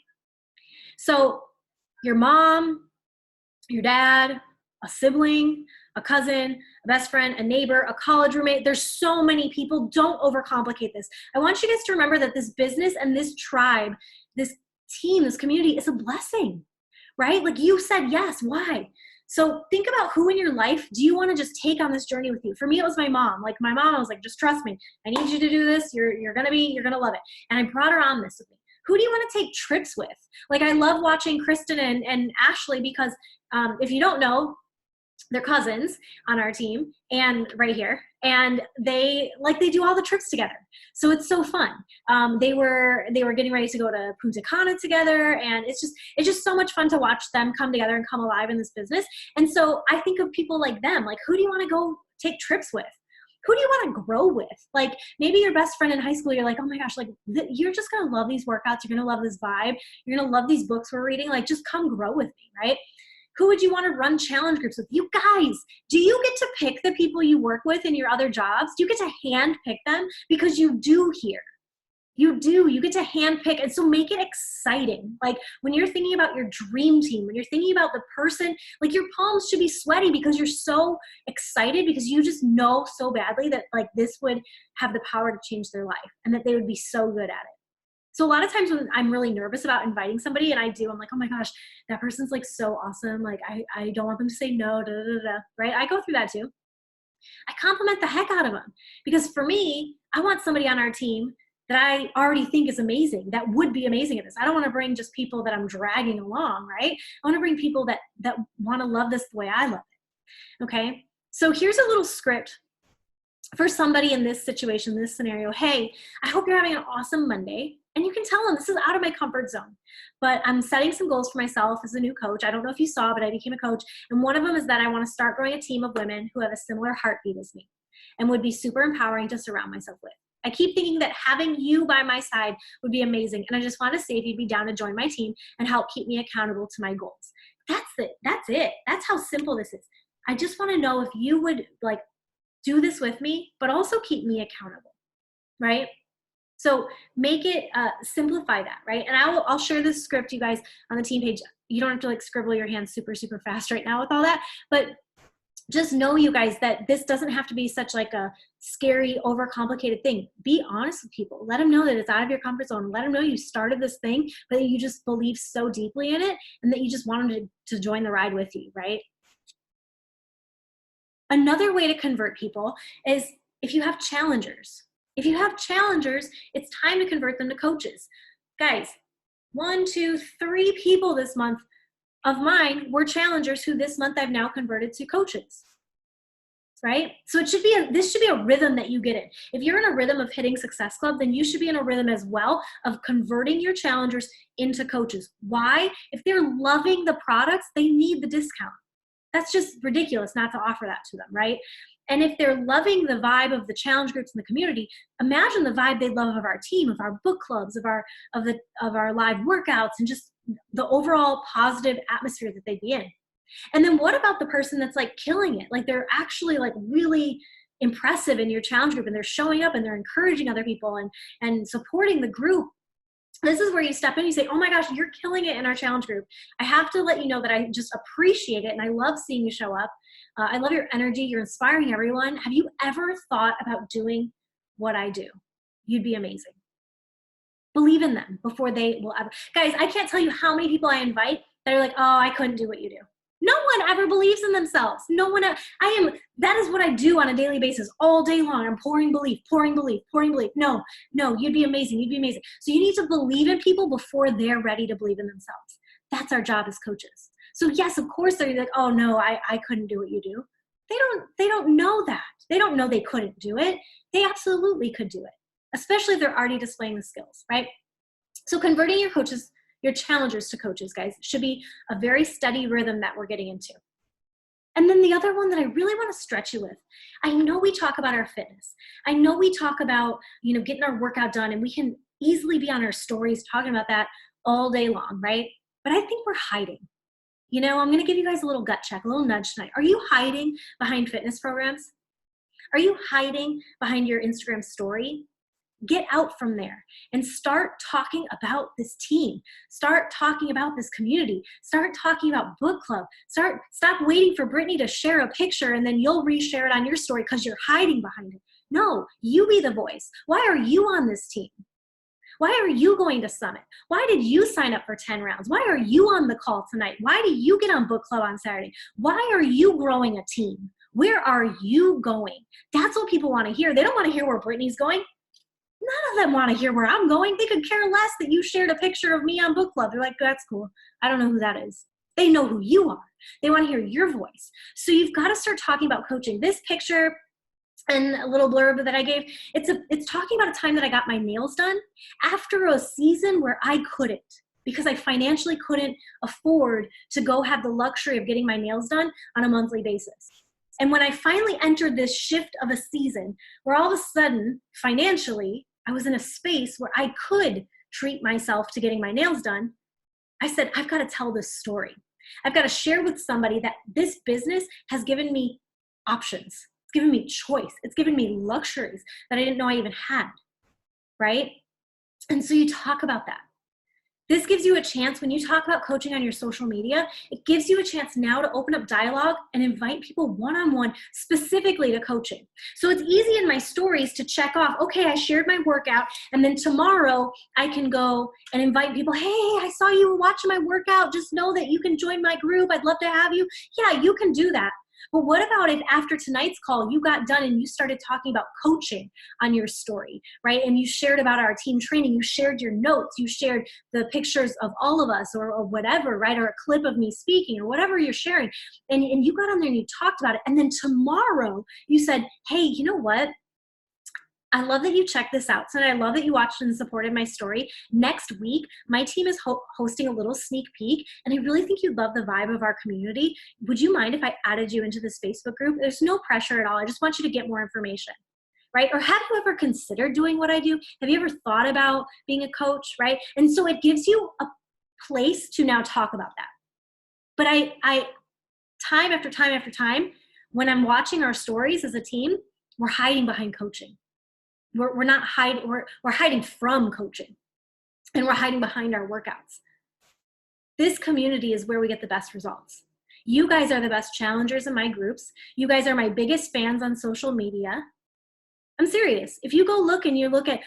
So your mom, your dad, a sibling, a cousin, a best friend, a neighbor, a college roommate. There's so many people. Don't overcomplicate this. I want you guys to remember that this business and this tribe, this team, this community is a blessing, right? Like, you said yes. Why? So think about who in your life do you want to just take on this journey with you? For me, it was my mom. Like, my mom, I was like, just trust me. I need you to do this. You're going to love it. And I brought her on this with me. Who do you want to take trips with? Like, I love watching Kristen and Ashley because if you don't know, they're cousins on our team and right here. And they do all the trips together. So it's so fun. They were getting ready to go to Punta Cana together. And it's just so much fun to watch them come together and come alive in this business. And so I think of people like them, like, who do you want to go take trips with? Who do you want to grow with? Like, maybe your best friend in high school, you're like, oh my gosh, like, you're just going to love these workouts. You're going to love this vibe. You're going to love these books we're reading. Like, just come grow with me, right? Who would you want to run challenge groups with? You guys, do you get to pick the people you work with in your other jobs? Do you get to hand pick them? Because you do here. You do. You get to hand pick. And so make it exciting. Like, when you're thinking about your dream team, when you're thinking about the person, like, your palms should be sweaty because you're so excited, because you just know so badly that, like, this would have the power to change their life and that they would be so good at it. So a lot of times when I'm really nervous about inviting somebody, and I'm like, oh my gosh, that person's like so awesome. Like, I don't want them to say no, right? I go through that too. I compliment the heck out of them, because for me, I want somebody on our team that I already think is amazing, that would be amazing at this. I don't want to bring just people that I'm dragging along, right? I want to bring people that want to love this the way I love it, okay? So here's a little script for somebody in this situation, this scenario. Hey, I hope you're having an awesome Monday. And you can tell them, this is out of my comfort zone, but I'm setting some goals for myself as a new coach. I don't know if you saw, but I became a coach. And one of them is that I want to start growing a team of women who have a similar heartbeat as me and would be super empowering to surround myself with. I keep thinking that having you by my side would be amazing. And I just want to see if you'd be down to join my team and help keep me accountable to my goals. That's it. That's it. That's how simple this is. I just want to know if you would, like, do this with me, but also keep me accountable, right? So make it, simplify that, right? And I'll share this script, you guys, on the team page. You don't have to, like, scribble your hands super, super fast right now with all that. But just know, you guys, that this doesn't have to be such like a scary, overcomplicated thing. Be honest with people. Let them know that it's out of your comfort zone. Let them know you started this thing, but that you just believe so deeply in it and that you just want them to join the ride with you, right? Another way to convert people is if you have challengers. If you have challengers, it's time to convert them to coaches. Guys, 1, 2, 3 people this month of mine were challengers who this month I've now converted to coaches, right? So this should be a rhythm that you get in. If you're in a rhythm of hitting Success Club, then you should be in a rhythm as well of converting your challengers into coaches. Why? If they're loving the products, they need the discount. That's just ridiculous not to offer that to them, right? And if they're loving the vibe of the challenge groups in the community, imagine the vibe they love of our team, of our book clubs, of our live workouts, and just the overall positive atmosphere that they'd be in. And then what about the person that's like killing it? Like they're actually like really impressive in your challenge group, and they're showing up and they're encouraging other people and supporting the group. This is where you step in, you say, oh my gosh, you're killing it in our challenge group. I have to let you know that I just appreciate it and I love seeing you show up. I love your energy. You're inspiring everyone. Have you ever thought about doing what I do? You'd be amazing. Believe in them before they will ever. Guys, I can't tell you how many people I invite that are like, oh, I couldn't do what you do. No one ever believes in themselves. No one, that is what I do on a daily basis all day long. I'm pouring belief, pouring belief, pouring belief. No, you'd be amazing. You'd be amazing. So you need to believe in people before they're ready to believe in themselves. That's our job as coaches. So yes, of course they're like, oh no, I couldn't do what you do. They don't know that. They don't know they couldn't do it. They absolutely could do it, especially if they're already displaying the skills, right? So converting your coaches, your challengers to coaches, guys, should be a very steady rhythm that we're getting into. And then the other one that I really want to stretch you with, I know we talk about our fitness. I know we talk about, getting our workout done, and we can easily be on our stories talking about that all day long, right? But I think we're hiding. I'm going to give you guys a little gut check, a little nudge tonight. Are you hiding behind fitness programs? Are you hiding behind your Instagram story? Get out from there and start talking about this team. Start talking about this community. Start talking about book club. Stop waiting for Brittany to share a picture and then you'll reshare it on your story because you're hiding behind it. No, you be the voice. Why are you on this team? Why are you going to Summit? Why did you sign up for 10 rounds? Why are you on the call tonight? Why do you get on book club on Saturday? Why are you growing a team? Where are you going? That's what people want to hear. They don't want to hear where Brittany's going. None of them want to hear where I'm going. They could care less that you shared a picture of me on book club. They're like, that's cool. I don't know who that is. They know who you are. They want to hear your voice. So you've got to start talking about coaching. This picture and a little blurb that I gave, it's talking about a time that I got my nails done after a season where I couldn't, because I financially couldn't afford to go have the luxury of getting my nails done on a monthly basis. And when I finally entered this shift of a season where all of a sudden, financially, I was in a space where I could treat myself to getting my nails done, I said, I've got to tell this story. I've got to share with somebody that this business has given me options. It's given me choice. It's given me luxuries that I didn't know I even had, right? And so you talk about that. This gives you a chance, when you talk about coaching on your social media, it gives you a chance now to open up dialogue and invite people one-on-one specifically to coaching. So it's easy in my stories to check off, okay, I shared my workout, and then tomorrow I can go and invite people, hey, I saw you watching my workout. Just know that you can join my group. I'd love to have you. Yeah, you can do that. But what about if after tonight's call, you got done and you started talking about coaching on your story, right? And you shared about our team training, you shared your notes, you shared the pictures of all of us or whatever, right? Or a clip of me speaking or whatever you're sharing. And you got on there and you talked about it. And then tomorrow you said, hey, you know what? I love that you checked this out. So I love that you watched and supported my story. Next week, my team is hosting a little sneak peek, and I really think you'd love the vibe of our community. Would you mind if I added you into this Facebook group? There's no pressure at all. I just want you to get more information, right? Or have you ever considered doing what I do? Have you ever thought about being a coach, right? And so it gives you a place to now talk about that. But I time after time after time, when I'm watching our stories as a team, we're hiding behind coaching. We're not hiding, we're hiding from coaching, and we're hiding behind our workouts. This community is where we get the best results. You guys are the best challengers in my groups. You guys are my biggest fans on social media. I'm serious. If you go look and you look at,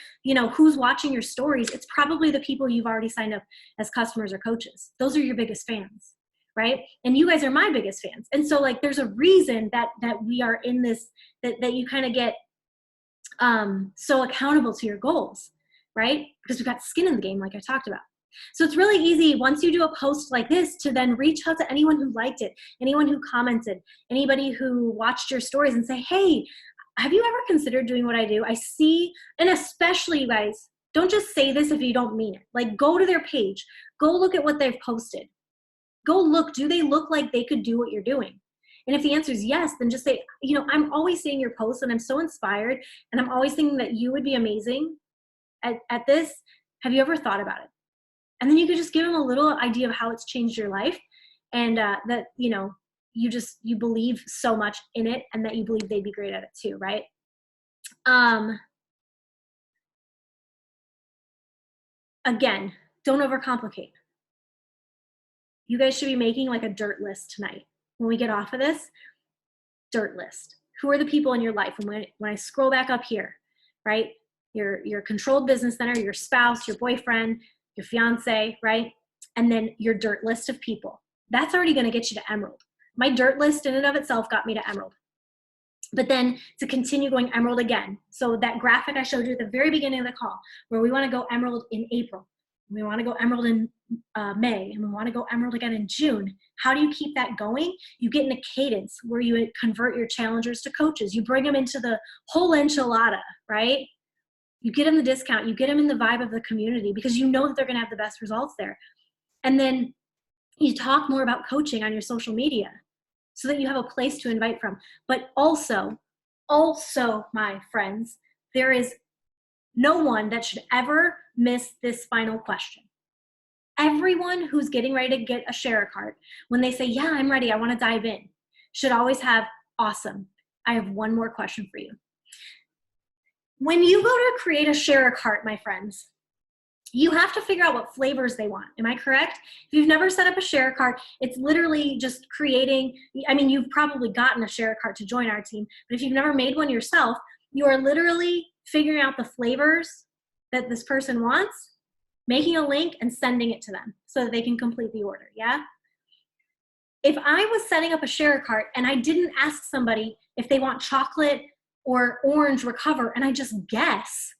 who's watching your stories, it's probably the people you've already signed up as customers or coaches. Those are your biggest fans, right? And you guys are my biggest fans. And so there's a reason that we are in this, that you kind of get so accountable to your goals, right? Because we've got skin in the game, like I talked about. So it's really easy once you do a post like this to then reach out to anyone who liked it, anyone who commented, anybody who watched your stories and say, hey, have you ever considered doing what I do? I see, and especially you guys, don't just say this if you don't mean it. Go to their page, go look at what they've posted. Go look, do they look like they could do what you're doing? And if the answer is yes, then just say, you know, I'm always seeing your posts and I'm so inspired and I'm always thinking that you would be amazing at this. Have you ever thought about it? And then you could just give them a little idea of how it's changed your life, and that, you know, you believe so much in it and that you believe they'd be great at it too, right? Again, don't overcomplicate. You guys should be making like a dirt list tonight. When we get off of this, dirt list. Who are the people in your life? When I scroll back up here, right? Your controlled business center, your spouse, your boyfriend, your fiance, right? And then your dirt list of people. That's already going to get you to Emerald. My dirt list in and of itself got me to Emerald. But then to continue going Emerald again. So that graphic I showed you at the very beginning of the call, where we want to go Emerald in April, we want to go Emerald in May, and we want to go Emerald again in June. How do you keep that going? You get in a cadence where you convert your challengers to coaches. You bring them into the whole enchilada, right? You get them the discount. You get them in the vibe of the community because you know that they're going to have the best results there. And then you talk more about coaching on your social media so that you have a place to invite from. But also, my friends, there is no one that should ever miss this final question. Everyone who's getting ready to get a share cart, when they say, yeah, I'm ready, I want to dive in, should always have, awesome, I have one more question for you. When you go to create a share cart, my friends, you have to figure out what flavors they want. Am I correct? If you've never set up a share cart, it's literally just creating, I mean, you've probably gotten a share cart to join our team, but if you've never made one yourself, you are literally figuring out the flavors that this person wants, making a link and sending it to them so that they can complete the order, yeah? If I was setting up a share cart and I didn't ask somebody if they want chocolate or orange recover and I just guess,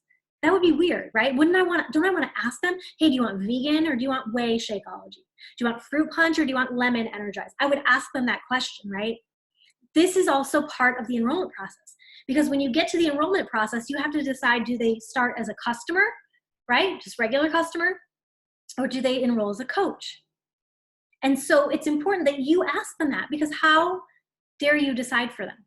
that would be weird, right? Don't I want to ask them, hey, do you want vegan or do you want whey Shakeology? Do you want fruit punch or do you want lemon energized? I would ask them that question, right? This is also part of the enrollment process, because when you get to the enrollment process, you have to decide, do they start as a customer, right? Just regular customer, or do they enroll as a coach? And so it's important that you ask them that, because how dare you decide for them,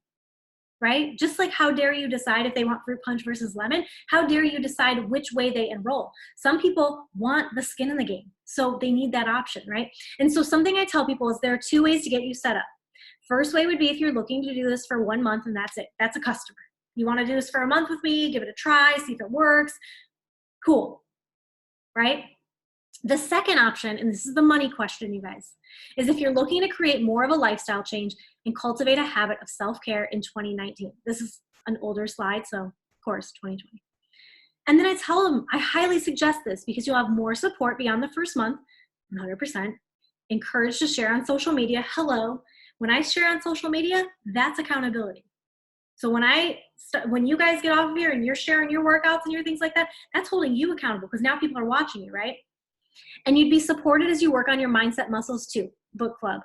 right? Just like how dare you decide if they want fruit punch versus lemon, how dare you decide which way they enroll? Some people want the skin in the game, so they need that option, right? And so something I tell people is there are two ways to get you set up. First way would be if you're looking to do this for 1 month and that's it. That's a customer. You want to do this for a month with me, give it a try, see if it works. Cool, right? The second option, and this is the money question, you guys, is if you're looking to create more of a lifestyle change and cultivate a habit of self-care in 2019. This is an older slide, so of course, 2020. And then I tell them, I highly suggest this because you'll have more support beyond the first month, 100%. Encouraged to share on social media. Hello, when I share on social media, that's accountability. So when you guys get off of here and you're sharing your workouts and your things like that, that's holding you accountable because now people are watching you, right? And you'd be supported as you work on your mindset muscles too. Book club,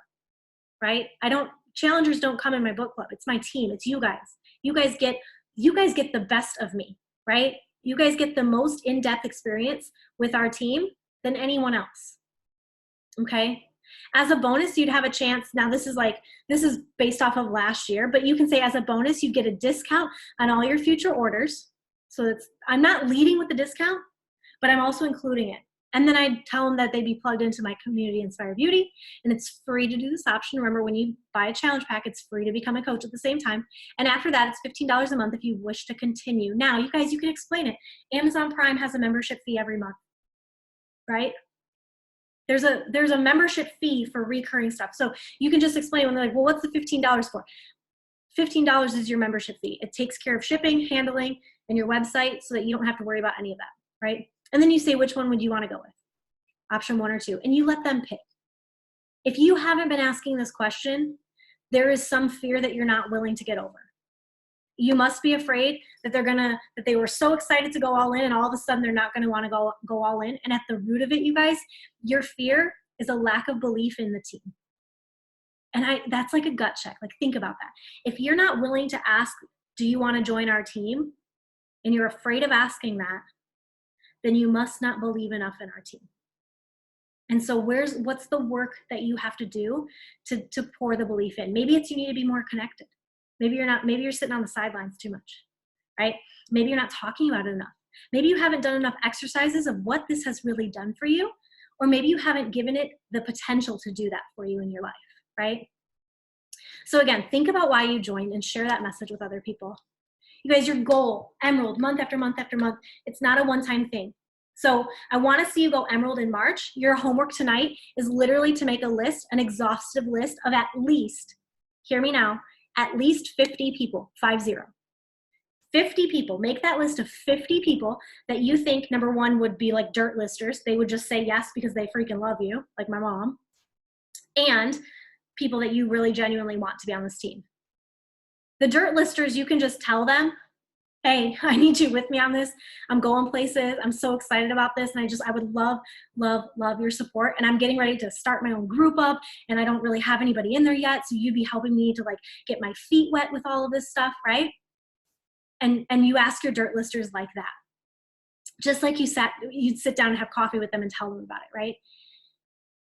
right? Challengers don't come in my book club. It's my team. It's you guys. You guys get the best of me, right? You guys get the most in-depth experience with our team than anyone else. Okay? As a bonus, you'd have a chance. Now this is based off of last year, but you can say as a bonus, you get a discount on all your future orders. So I'm not leading with the discount, but I'm also including it. And then I tell them that they'd be plugged into my community, Inspire Beauty, and it's free to do this option. Remember, when you buy a challenge pack, it's free to become a coach at the same time. And after that, it's $15 a month if you wish to continue. Now, you guys, you can explain it. Amazon Prime has a membership fee every month, right? There's a membership fee for recurring stuff. So you can just explain when they're like, well, what's the $15 for? $15 is your membership fee. It takes care of shipping, handling, and your website so that you don't have to worry about any of that, right? And then you say, which one would you want to go with? Option 1 or 2, and you let them pick. If you haven't been asking this question, there is some fear that you're not willing to get over. You must be afraid that they were so excited to go all in and all of a sudden they're not going to want to go all in. And at the root of it, you guys, your fear is a lack of belief in the team. And that's like a gut check. Like, think about that. If you're not willing to ask, do you want to join our team? And you're afraid of asking that, then you must not believe enough in our team. And so what's the work that you have to do to pour the belief in? Maybe it's you need to be more connected. Maybe you're sitting on the sidelines too much, right? Maybe you're not talking about it enough. Maybe you haven't done enough exercises of what this has really done for you, or maybe you haven't given it the potential to do that for you in your life, right? So again, think about why you joined and share that message with other people. You guys, your goal, Emerald, month after month after month, it's not a one-time thing. So I want to see you go Emerald in March. Your homework tonight is literally to make a list, an exhaustive list of at least, hear me now, at least 50 people, 50. 50 people. Make that list of 50 people that you think, number one, would be like dirt listers. They would just say yes because they freaking love you, like my mom. And people that you really genuinely want to be on this team. The dirt listers, you can just tell them, hey, I need you with me on this. I'm going places. I'm so excited about this. And I would love, love, love your support. And I'm getting ready to start my own group up and I don't really have anybody in there yet. So you'd be helping me to like get my feet wet with all of this stuff, right? And you ask your dirt listers like that. Just like you'd sit down and have coffee with them and tell them about it, right?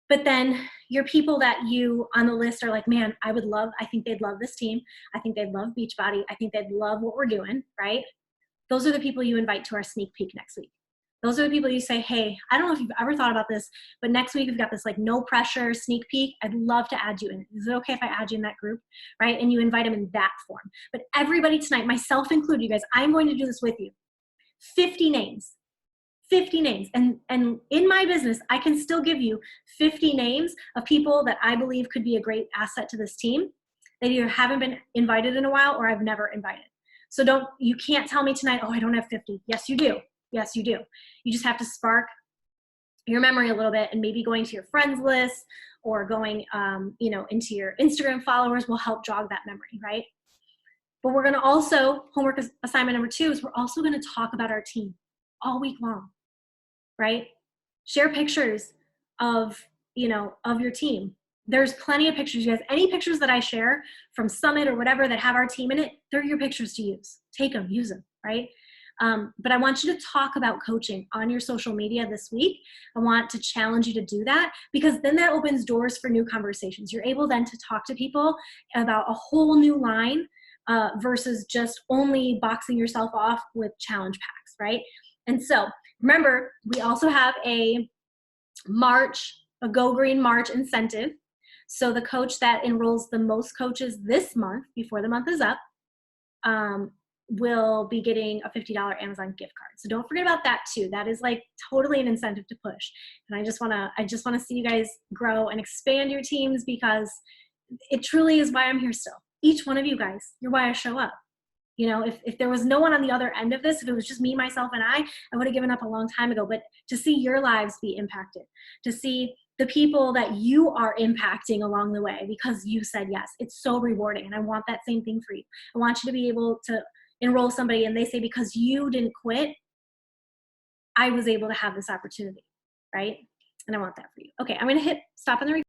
But then your people that you on the list are like, man, I think they'd love this team. I think they'd love Beachbody. I think they'd love what we're doing, right? Those are the people you invite to our sneak peek next week. Those are the people you say, hey, I don't know if you've ever thought about this, but next week we've got this like no pressure sneak peek. I'd love to add you in. Is it okay if I add you in that group, right? And you invite them in that form. But everybody tonight, myself included, you guys, I'm going to do this with you. 50 names. 50 names. And in my business, I can still give you 50 names of people that I believe could be a great asset to this team that either haven't been invited in a while or I've never invited. So you can't tell me tonight, oh, I don't have 50. Yes, you do. Yes, you do. You just have to spark your memory a little bit, and maybe going to your friends list or going into your Instagram followers will help jog that memory, right? But we're going to also, homework assignment number 2 is we're also going to talk about our team all week long. Right? Share pictures of your team. There's plenty of pictures, you guys. Any pictures that I share from Summit or whatever that have our team in it, they're your pictures to use. Take them, use them, right? But I want you to talk about coaching on your social media this week. I want to challenge you to do that because then that opens doors for new conversations. You're able then to talk to people about a whole new line versus just only boxing yourself off with challenge packs, right? And so remember, we also have a Go Green March incentive. So the coach that enrolls the most coaches this month, before the month is up, will be getting a $50 Amazon gift card. So don't forget about that too. That is like totally an incentive to push. And I just wanna see you guys grow and expand your teams because it truly is why I'm here still. Each one of you guys, you're why I show up. If there was no one on the other end of this, if it was just me, myself, and I would have given up a long time ago. But to see your lives be impacted, to see the people that you are impacting along the way because you said yes, it's so rewarding. And I want that same thing for you. I want you to be able to enroll somebody and they say, because you didn't quit, I was able to have this opportunity, right? And I want that for you. Okay, I'm going to hit stop on the